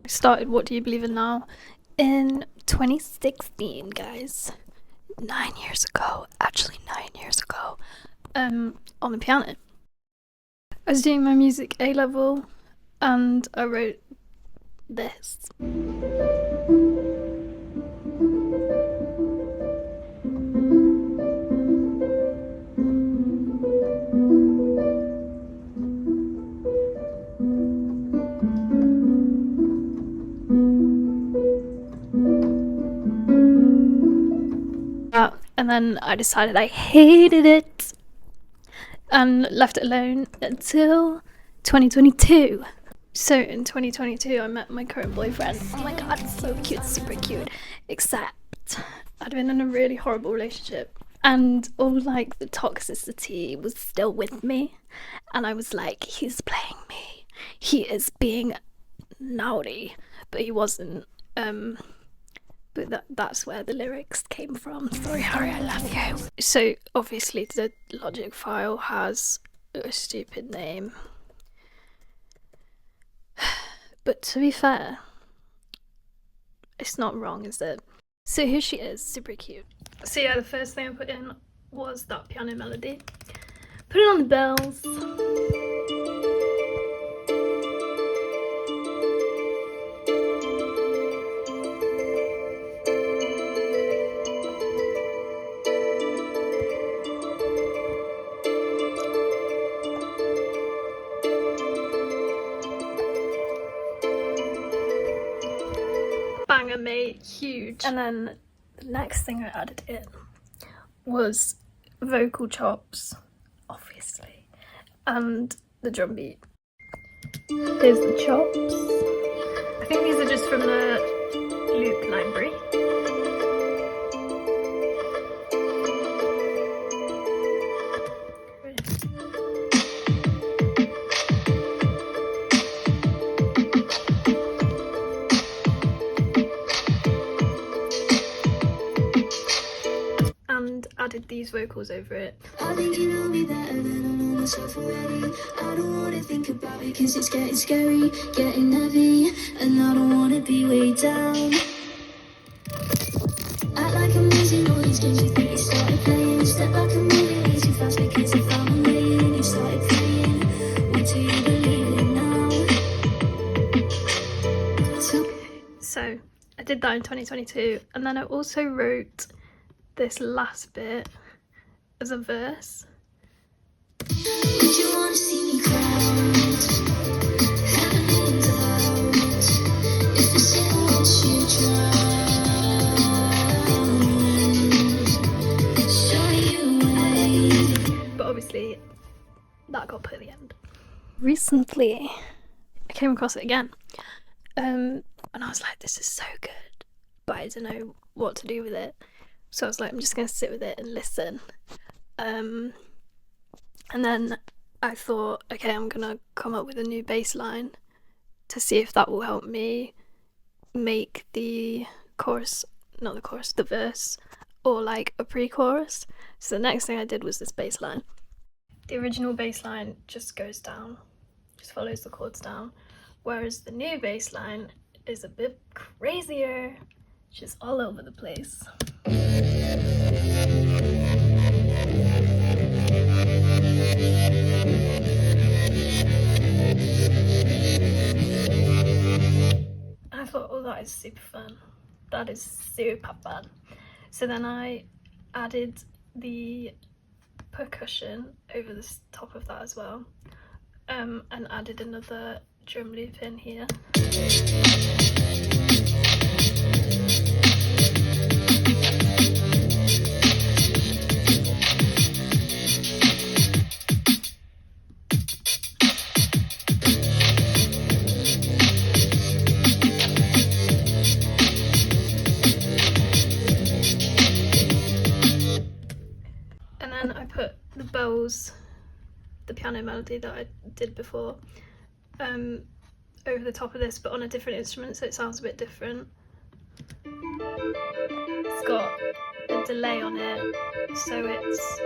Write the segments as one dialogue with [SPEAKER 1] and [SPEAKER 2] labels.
[SPEAKER 1] I started What Do You Believe in Now in 2016, guys. 9 years ago, actually 9 years ago, on the piano. I was doing my music A level and I wrote this. And then I decided I hated it and left it alone until 2022. So in 2022 I met my current boyfriend. Oh my god, so cute, super cute. Except I'd been in a really horrible relationship and all like the toxicity was still with me, and I was like, he's playing me, he is being naughty, but he wasn't. But that's where the lyrics came from. Sorry Harry, I love you. So obviously the Logic file has a stupid name, but to be fair, it's not wrong, is it? So here she is, super cute. So yeah, the first thing I put in was that piano melody. Put it on the bells. Banger, mate, huge. And then the next thing I added in was vocal chops, obviously, and the drum beat. Here's the chops. I think these are just from the loop library. And added these vocals over it. I think you know me better than I know myself already. I don't want to think about it because it's getting scary, getting heavy, and I don't want to be weighed down. Act like I'm losing all these games you think you started playing. Step back and move it way too fast because I found a way and you started playing. What do you believe in now? So I did that in 2022, and then I also wrote this last bit as a verse. Would you want to see me cry? If the sin lets you drown, show you way. But obviously that got put at the end. Recently I came across it again, and I was like, this is so good, but I don't know what to do with it. So I was like, I'm just gonna sit with it and listen. And then I thought, okay, I'm gonna come up with a new bass line to see if that will help me make the chorus, not the chorus, the verse, or like a pre-chorus. So the next thing I did was this bass line. The original bass line just goes down, just follows the chords down, whereas the new bass line is a bit crazier, just all over the place. I thought, oh, that is super fun. That is super fun. So then I added the percussion over the top of that as well, and added another drum loop in here. And then I put the bells, the piano melody that I did before, over the top of this, but on a different instrument, so it sounds a bit different. It's got a delay on it, so it's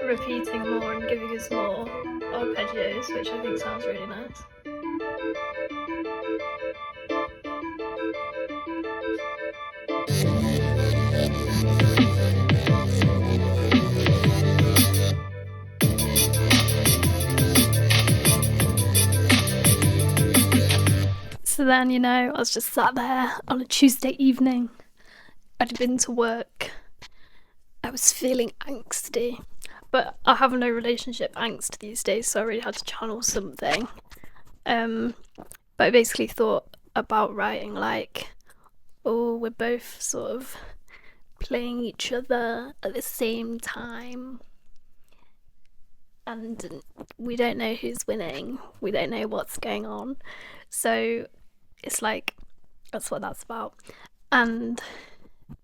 [SPEAKER 1] repeating more and giving us more arpeggios, which I think sounds really nice. So then, you know, I was just sat there on a Tuesday evening. I'd been to work. I was feeling angsty, but I have no relationship angst these days, so I really had to channel something. But I basically thought about writing like, oh, we're both sort of playing each other at the same time, and we don't know who's winning. We don't know what's going on. So it's like, that's what that's about. And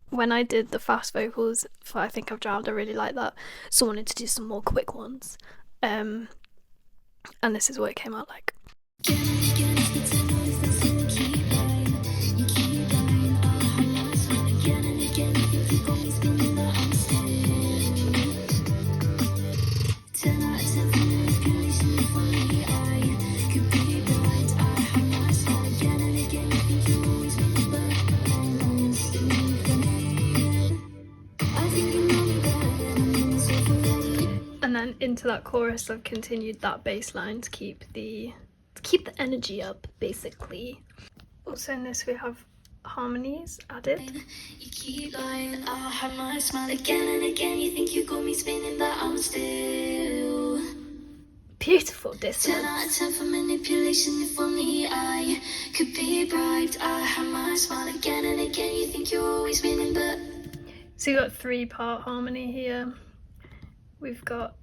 [SPEAKER 1] when I did the fast vocals for I Think I've Drowned, I really liked that, so I wanted to do some more quick ones. And this is what it came out like. And then into that chorus I've continued that bass line to keep the energy up, basically. Also in this we have harmonies added. You keep lying, I have my smile again and again. You think you got me spinning, but I'm still beautiful dissonance. 10 out of 10 for manipulation. If only I could be bribed. I have my smile again and again. You think you're always winning, but so you got 3-part harmony here. We've got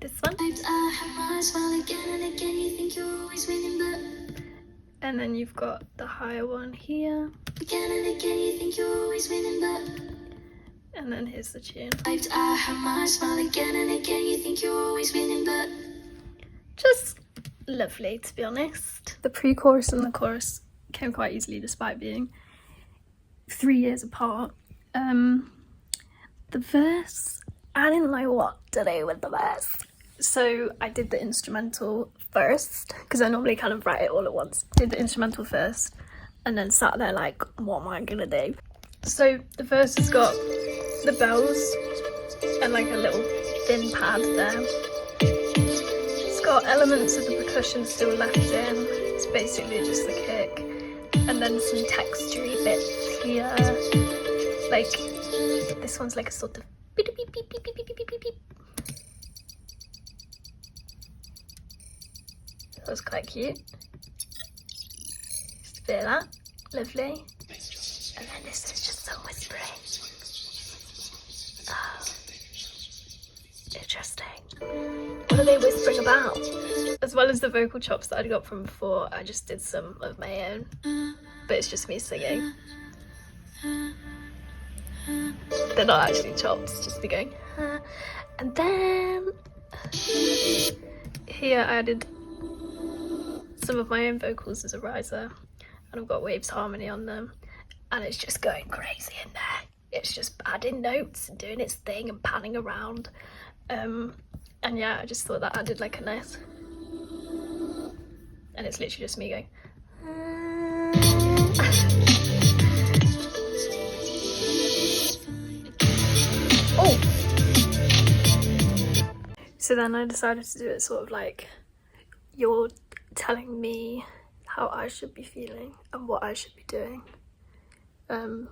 [SPEAKER 1] this one. I have my smile again and again. You think you're always winning, but and then you've got the higher one here. Again and again, you think you're always winning, but and then here's the tune. I have my smile again and again. You think you're always winning, but just lovely, to be honest. The pre-chorus and the chorus came quite easily despite being 3 years apart. The verse, I didn't know what to do with the verse, so I did the instrumental first, because I normally kind of write it all at once. Did the instrumental first and then sat there like, what am I gonna do? So the verse has got the bells and like a little thin pad there. It's got elements of the percussion still left in. It's basically just the kick and then some textury bits here. Like this one's like a sort of beep beep beep beep beep beep beep beep beep. That was quite cute. Just a bit of that. Lovely. And then this is just some whispering. Oh. Interesting. What are they whispering about? As well as the vocal chops that I'd got from before, I just did some of my own. But it's just me singing. They're not actually chops, just me going. And then here I added some of my own vocals as a riser, and I've got Waves harmony on them, and it's just going crazy in there. It's just adding notes and doing its thing and panning around. And yeah, I just thought that added like a nice, and it's literally just me going. Oh! So then I decided to do it sort of like, you're telling me how I should be feeling and what I should be doing. And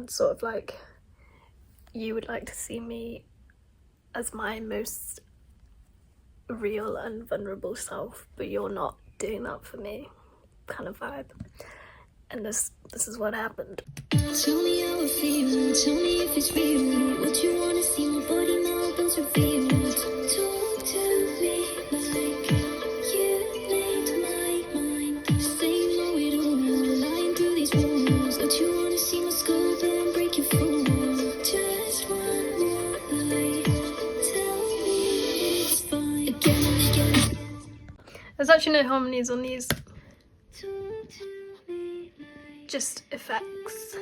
[SPEAKER 1] sort of like, you would like to see me as my most real and vulnerable self, but you're not doing that for me, kind of vibe. And this is what happened. Tell me how I feel, tell me if it's real. What you wanna see, my body now feels revealed. Talk to me like you made my mind. Say you know it all, lying through these walls. What you wanna see, my skull and break your fall. Just one more lie, tell me it's fine. Again and again. There's actually no harmonies on these. Just effects.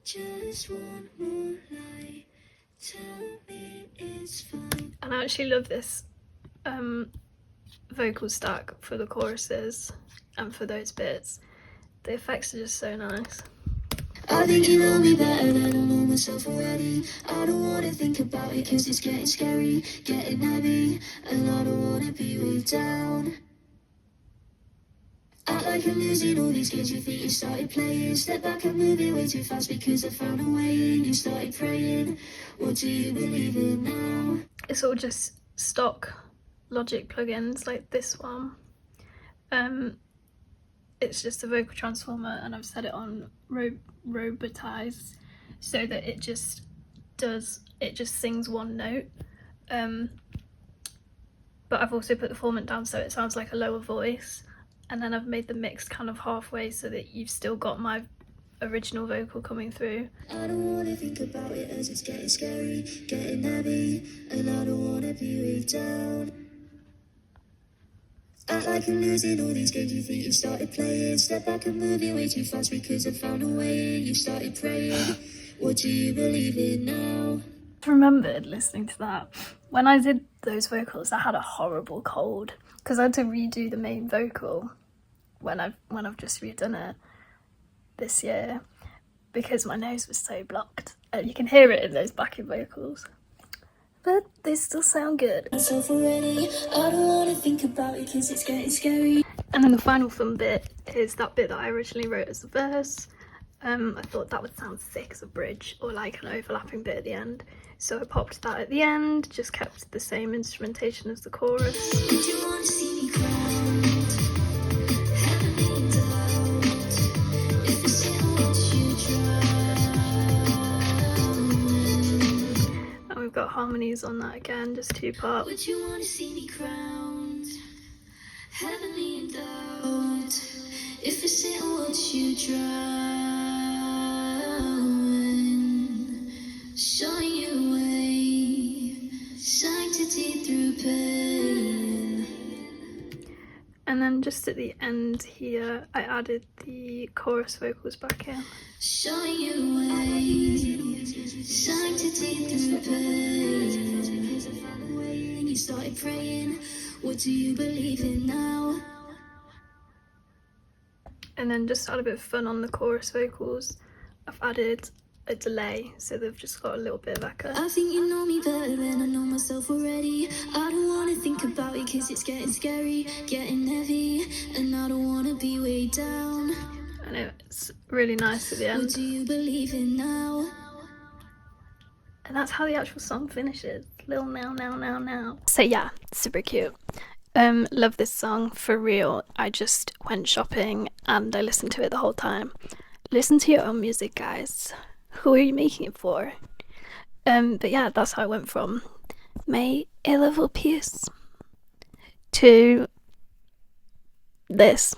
[SPEAKER 1] Just one more lie, tell me it's fine. And I actually love this vocal stack for the choruses and for those bits. The effects are just so nice.
[SPEAKER 2] I think you know me better than I know myself already. I don't wanna think about it cause it's getting scary, getting heavy, and I don't wanna be weighed down. Act like I'm losing all these games you think you started playing. Step back and move it way too fast because I found a way in. You started praying, what do you believe in now?
[SPEAKER 1] It's all just stock Logic plugins like this one. It's just a vocal transformer and I've set it on robotize so that it just sings one note. But I've also put the formant down so it sounds like a lower voice, and then I've made the mix kind of halfway so that you've still got my original vocal coming through.
[SPEAKER 2] I don't wanna think about it as it's getting scary, getting heavy, and I don't wanna be weighed down. Act like I'm losing all these games you think you started playing. Step back and move it way too fast because I found a way in. You started praying, what do you believe in now?
[SPEAKER 1] I remembered listening to that. When I did those vocals, I had a horrible cold because I had to redo the main vocal when I've just redone it this year because my nose was so blocked. And you can hear it in those backing vocals. But they still sound good.
[SPEAKER 2] Myself already, I don't wanna think about it cause it's getting scary.
[SPEAKER 1] And then the final fun bit is that bit that I originally wrote as a verse. I thought that would sound sick as a bridge or like an overlapping bit at the end. So I popped that at the end, just kept the same instrumentation as the chorus.
[SPEAKER 2] Did you wanna see me crowned? Heavenly endowed. If it's in what you drown.
[SPEAKER 1] And we've got harmonies on that again, just 2 parts.
[SPEAKER 2] Would you wanna see me crowned? Heavenly endowed. If it's in what you drown. Showing you way. Sanctity through pain.
[SPEAKER 1] And then just at the end here, I added the chorus vocals back in.
[SPEAKER 2] Showing you way. Sanctity through pain. You started praying, what do you believe in now?
[SPEAKER 1] And then just to add a bit of fun on the chorus vocals, I've added a delay, so they've just got a little bit of echo.
[SPEAKER 2] I think you know me better than I know myself already. I don't wanna think about it cause it's getting scary, getting heavy, and I don't wanna be weighed down.
[SPEAKER 1] I know, it's really nice at the
[SPEAKER 2] What
[SPEAKER 1] end.
[SPEAKER 2] do you believe in now?
[SPEAKER 1] And that's how the actual song finishes. Little now. So yeah, super cute. Love this song, for real. I just went shopping and I listened to it the whole time. Listen to your own music, guys. Who are you making it for? But yeah, that's how I went from May a Little Peace to this.